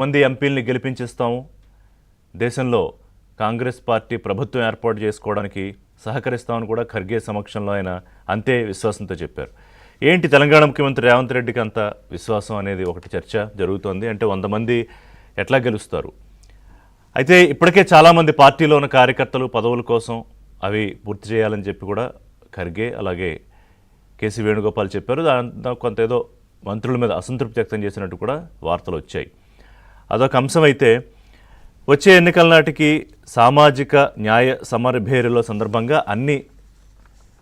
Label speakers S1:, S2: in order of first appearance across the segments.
S1: మంది ఎంపీల్ని గెలిపించిస్తాము, దేశంలో కాంగ్రెస్ పార్టీ ప్రభుత్వం ఏర్పాటు చేసుకోవడానికి సహకరిస్తామని కూడా ఖర్గే సమక్షంలో ఆయన అంతే విశ్వాసంతో చెప్పారు. ఏంటి తెలంగాణ ముఖ్యమంత్రి రేవంత్ రెడ్డికి అంత విశ్వాసం అనేది ఒకటి చర్చ జరుగుతోంది. అంటే 100 మంది ఎట్లా గెలుస్తారు? అయితే ఇప్పటికే చాలామంది పార్టీలో ఉన్న కార్యకర్తలు పదవుల కోసం అవి పూర్తి చేయాలని చెప్పి కూడా ఖర్గే అలాగే కేసీ వేణుగోపాల్ చెప్పారు. దాంతో కొంత ఏదో మంత్రుల మీద అసంతృప్తి వ్యక్తం చేసినట్టు కూడా వార్తలు వచ్చాయి. అదొక అంశం. అయితే వచ్చే ఎన్నికల నాటికి సామాజిక న్యాయ సమరభేరిలో సందర్భంగా అన్ని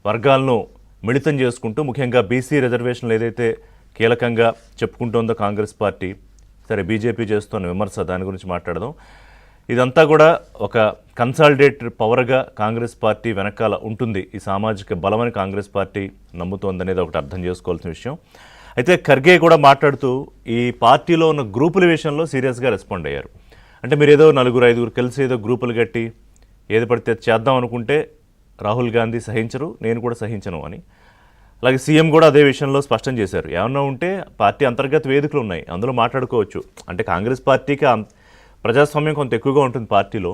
S1: వర్గాలను మిళితం చేసుకుంటూ ముఖ్యంగా బీసీ రిజర్వేషన్లు ఏదైతే కీలకంగా చెప్పుకుంటోందో కాంగ్రెస్ పార్టీ, సరే బీజేపీ చేస్తున్న విమర్శ, దాని గురించి మాట్లాడదాం. ఇదంతా కూడా ఒక కన్సాలిడేటెడ్ పవర్గా కాంగ్రెస్ పార్టీ వెనకాల ఉంటుంది. ఈ సామాజిక బలమని కాంగ్రెస్ పార్టీ నమ్ముతోందనేది ఒకటి అర్థం చేసుకోవాల్సిన విషయం. అయితే ఖర్గే కూడా మాట్లాడుతూ ఈ పార్టీలో ఉన్న గ్రూపుల విషయంలో సీరియస్గా రెస్పాండ్ అయ్యారు. అంటే మీరు ఏదో 4-5 కలిసి ఏదో గ్రూపులు కట్టి ఏది పడితే చేద్దాం అనుకుంటే రాహుల్ గాంధీ సహించరు, నేను కూడా సహించను అని. అలాగే సీఎం కూడా అదే విషయంలో స్పష్టం చేశారు. ఏమన్నా ఉంటే పార్టీ అంతర్గత వేదికలు ఉన్నాయి, అందులో మాట్లాడుకోవచ్చు. అంటే కాంగ్రెస్ పార్టీకి ప్రజాస్వామ్యం కొంత ఎక్కువగా ఉంటుంది పార్టీలో,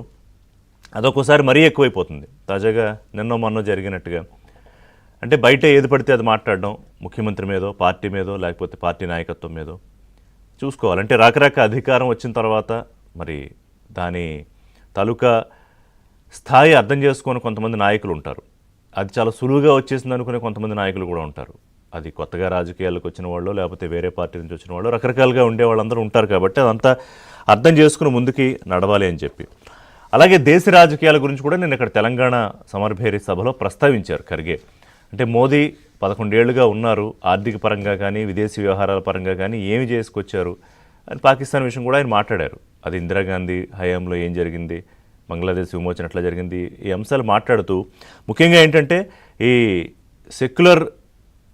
S1: అదొకసారి మరీ ఎక్కువైపోతుంది. తాజాగా నిన్నో మొన్నో జరిగినట్టుగా అంటే బయట ఏది పడితే అది మాట్లాడడం, ముఖ్యమంత్రి మీదో పార్టీ మీదో లేకపోతే పార్టీ నాయకత్వం మీదో చూసుకోవాలి. అంటే రాకరాక అధికారం వచ్చిన తర్వాత మరి దాని తాలూకా స్థాయి అర్థం చేసుకొని కొంతమంది నాయకులు ఉంటారు. అది చాలా సులువుగా వచ్చేసింది అనుకునే కొంతమంది నాయకులు కూడా ఉంటారు. అది కొత్తగా రాజకీయాలకు వచ్చిన వాళ్ళు లేకపోతే వేరే పార్టీ నుంచి వచ్చిన వాళ్ళు రకరకాలుగా ఉండే వాళ్ళందరూ ఉంటారు. కాబట్టి అదంతా అర్థం చేసుకుని ముందుకి నడవాలి అని చెప్పి. అలాగే దేశ రాజకీయాల గురించి కూడా నేను ఇక్కడ తెలంగాణ సమరభేరి సభలో ప్రస్తావించారు ఖర్గే. అంటే మోదీ 11 ఏళ్లుగా ఉన్నారు, ఆర్థిక పరంగా కానీ విదేశీ వ్యవహారాల పరంగా కానీ ఏమి చేసుకొచ్చారు అని పాకిస్తాన్ విషయం కూడా ఆయన మాట్లాడారు. అది ఇందిరాగాంధీ హయాంలో ఏం జరిగింది, బంగ్లాదేశ్ విమోచన ఎట్లా జరిగింది, ఈ అంశాలు మాట్లాడుతూ ముఖ్యంగా ఏంటంటే ఈ సెక్యులర్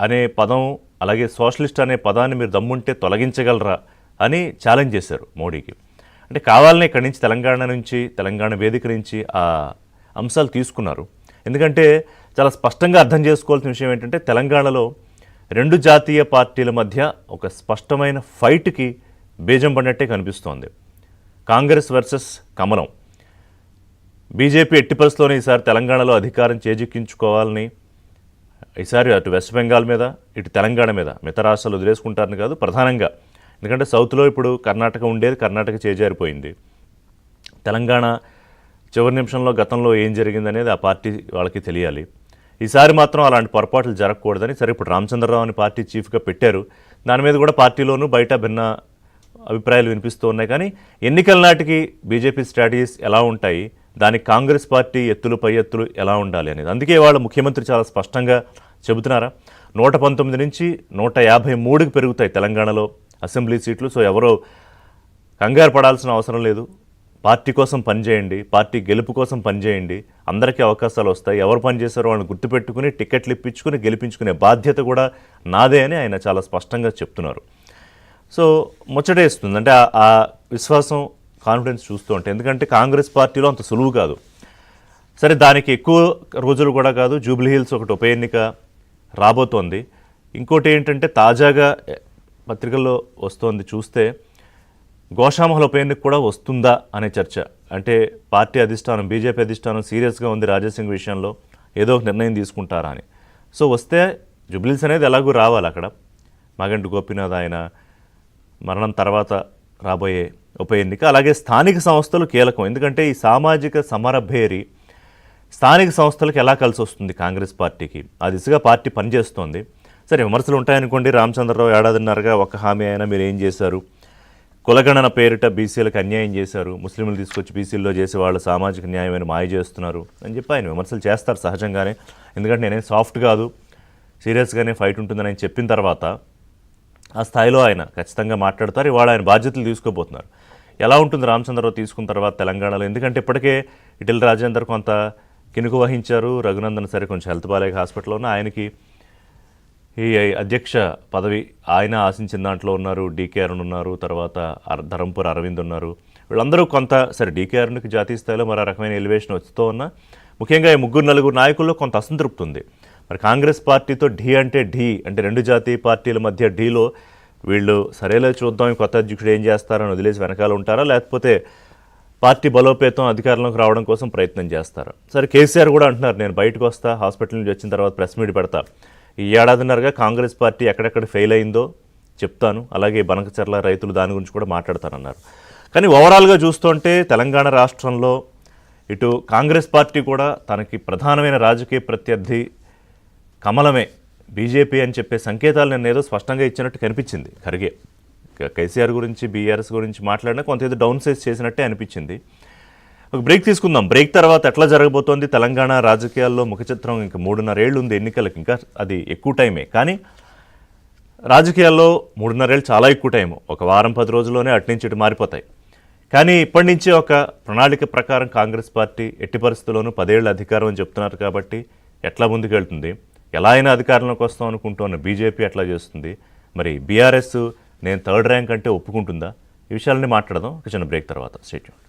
S1: అనే పదం అలాగే సోషలిస్ట్ అనే పదాన్ని మీరు దమ్ముంటే తొలగించగలరా అని ఛాలెంజ్ చేశారు మోడీకి. అంటే కావాలనే ఇక్కడి నుంచి తెలంగాణ వేదిక నుంచి ఆ అంశాలు తీసుకున్నారు. ఎందుకంటే చాలా స్పష్టంగా అర్థం చేసుకోవాల్సిన విషయం ఏంటంటే తెలంగాణలో 2 జాతీయ పార్టీల మధ్య ఒక స్పష్టమైన ఫైట్కి బీజం పడినట్టే కనిపిస్తోంది. కాంగ్రెస్ వర్సెస్ కమలం. బీజేపీ ఎట్టి పరిస్థితుల్లోనే ఈసారి తెలంగాణలో అధికారం చేజిక్కించుకోవాలని, ఈసారి అటు వెస్ట్ బెంగాల్ మీద ఇటు తెలంగాణ మీద మిగతా రాష్ట్రాలు వదిలేసుకుంటారని కాదు, ప్రధానంగా ఎందుకంటే సౌత్లో ఇప్పుడు కర్ణాటక ఉండేది, కర్ణాటక చేజారిపోయింది. తెలంగాణ చివరి నిమిషంలో గతంలో ఏం జరిగిందనేది ఆ పార్టీ వాళ్ళకి తెలియాలి. ఈసారి మాత్రం అలాంటి పొరపాట్లు జరగకూడదని సరే ఇప్పుడు రామచంద్రరావు అని పార్టీ చీఫ్గా పెట్టారు. దాని మీద కూడా పార్టీలోనూ బయట భిన్న అభిప్రాయాలు వినిపిస్తూ ఉన్నాయి. కానీ ఎన్నికల నాటికి బీజేపీ స్ట్రాటజీస్ ఎలా ఉంటాయి, దానికి కాంగ్రెస్ పార్టీ ఎత్తులు పై ఎత్తులు ఎలా ఉండాలి అనేది. అందుకే వాళ్ళ ముఖ్యమంత్రి చాలా స్పష్టంగా చెబుతున్నారా, 119 నుంచి 153కి పెరుగుతాయి తెలంగాణలో అసెంబ్లీ సీట్లు. సో ఎవరో కంగారు పడాల్సిన అవసరం లేదు. పార్టీ కోసం పనిచేయండి, పార్టీ గెలుపు కోసం పనిచేయండి, అందరికీ అవకాశాలు వస్తాయి. ఎవరు పనిచేస్తారో వాళ్ళని గుర్తుపెట్టుకుని టికెట్లు ఇప్పించుకుని గెలిపించుకునే బాధ్యత కూడా నాదే అని ఆయన చాలా స్పష్టంగా చెప్తున్నారు. సో ముచ్చటేస్తుంది. అంటే ఆ విశ్వాసం, కాన్ఫిడెన్స్ చూస్తూ ఉంటే, ఎందుకంటే కాంగ్రెస్ పార్టీలో అంత సులువు కాదు. సరే దానికి ఎక్కువ రోజులు కూడా కాదు, జూబ్లీ హిల్స్ ఒకటి ఉప ఎన్నిక రాబోతోంది. ఇంకోటి ఏంటంటే తాజాగా పత్రికల్లో వస్తోంది చూస్తే గోషామహల్ ఉప ఎన్నిక కూడా వస్తుందా అనే చర్చ. అంటే పార్టీ అధిష్టానం, బీజేపీ అధిష్టానం సీరియస్గా ఉంది రాజాసింగ్ విషయంలో, ఏదో ఒక నిర్ణయం తీసుకుంటారా అని. సో వస్తే జూబ్లీ హిల్స్ అనేది ఎలాగూ రావాలి. అక్కడ మాగంటి గోపీనాథ్ ఆయన మరణం తర్వాత రాబోయే ఉప ఎన్నిక. అలాగే స్థానిక సంస్థలు కీలకం. ఎందుకంటే ఈ సామాజిక సమరభేరి స్థానిక సంస్థలకు ఎలా కలిసి వస్తుంది కాంగ్రెస్ పార్టీకి, ఆ దిశగా పార్టీ పనిచేస్తోంది. సరే విమర్శలు ఉంటాయనుకోండి, రామచంద్రరావు ఏడాదిన్నరగా ఒక హామీ అయినా మీరు ఏం చేశారు, కులగణన పేరిట బీసీలకు అన్యాయం చేశారు, ముస్లింలు తీసుకొచ్చి బీసీల్లో చేసి వాళ్ళ సామాజిక న్యాయమైన మాయ చేస్తున్నారు అని చెప్పి ఆయన విమర్శలు చేస్తారు సహజంగానే. ఎందుకంటే నేనేం సాఫ్ట్ కాదు, సీరియస్గానే ఫైట్ ఉంటుందని ఆయన చెప్పిన తర్వాత ఆ స్థాయిలో ఆయన ఖచ్చితంగా మాట్లాడతారు. ఇవాళ ఆయన బాధ్యతలు తీసుకోబోతున్నారు. ఎలా ఉంటుంది రామచంద్రరావు తీసుకున్న తర్వాత తెలంగాణలో, ఎందుకంటే ఇప్పటికే ఇటెల్ రాజేందర్ కొంత కినుకు వహించారు, రఘునందన్ సరే కొంచెం హెల్త్ బాలేక హాస్పిటల్లో ఉన్న, ఆయనకి ఈ అధ్యక్ష పదవి ఆయన ఆశించిన దాంట్లో ఉన్నారు. డీకే అరుణ్ ఉన్నారు, తర్వాత ధరంపూర్ అరవింద్ ఉన్నారు. వీళ్ళందరూ కొంత సరే డీకే అరుణ్కి జాతీయ స్థాయిలో మరో రకమైన ఎలివేషన్ వస్తూ ఉన్నా ముఖ్యంగా ఈ 3-4 నాయకుల్లో కొంత అసంతృప్తి ఉంది. మరి కాంగ్రెస్ పార్టీతో ఢీ అంటే 2 జాతీయ పార్టీల మధ్య ఢీలో వీళ్ళు సరేలే చూద్దాం ఈ కొత్త అధ్యక్షుడు ఏం చేస్తారని వదిలేసి వెనకాల ఉంటారా, లేకపోతే పార్టీ బలోపేతం అధికారంలోకి రావడం కోసం ప్రయత్నం చేస్తారు? సరే, కేసీఆర్ కూడా అంటున్నారు నేను బయటకు వస్తా, హాస్పిటల్ నుంచి వచ్చిన తర్వాత ప్రెస్ మీట్ పెడతా, ఈ ఏడాదిన్నరగా కాంగ్రెస్ పార్టీ ఎక్కడెక్కడ ఫెయిల్ అయిందో చెప్తాను, అలాగే బనకచర్ల రైతులు దాని గురించి కూడా మాట్లాడతానన్నారు. కానీ ఓవరాల్గా చూస్తుంటే తెలంగాణ రాష్ట్రంలో ఇటు కాంగ్రెస్ పార్టీ కూడా తనకి ప్రధానమైన రాజకీయ ప్రత్యర్థి కమలమే, బీజేపీ అని చెప్పే సంకేతాలు నేను ఏదో స్పష్టంగా ఇచ్చినట్టు కనిపించింది ఖర్గే. కేసీఆర్ గురించి బీఆర్ఎస్ గురించి మాట్లాడినా కొంత ఏదో డౌన్ సైజ్ చేసినట్టే అనిపించింది. ఒక బ్రేక్ తీసుకుందాం. బ్రేక్ తర్వాత ఎట్లా జరగబోతోంది తెలంగాణ రాజకీయాల్లో ముఖచిత్రం? ఇంకా 3.5 ఏళ్ళు ఉంది ఎన్నికలకు, ఇంకా అది ఎక్కువ టైమే. కానీ రాజకీయాల్లో 3.5 ఏళ్ళు చాలా ఎక్కువ టైము. ఒక వారం 10 రోజుల్లోనే అటు నుంచి ఇటు మారిపోతాయి. కానీ ఇప్పటి నుంచే ఒక ప్రణాళిక ప్రకారం కాంగ్రెస్ పార్టీ ఎట్టి పరిస్థితుల్లోనూ 10 ఏళ్ళ అధికారం అని చెప్తున్నారు కాబట్టి ఎట్లా ముందుకెళ్తుంది? ఎలా అయినా అధికారంలోకి వస్తాం అనుకుంటున్న బీజేపీ ఎట్లా చేస్తుంది? మరి బీఆర్ఎస్ నేను 3rd ర్యాంక్ అంటే ఒప్పుకుంటుందా? ఈ విషయాలన్నీ మాట్లాడదాం ఒక చిన్న బ్రేక్ తర్వాత. Stay tuned.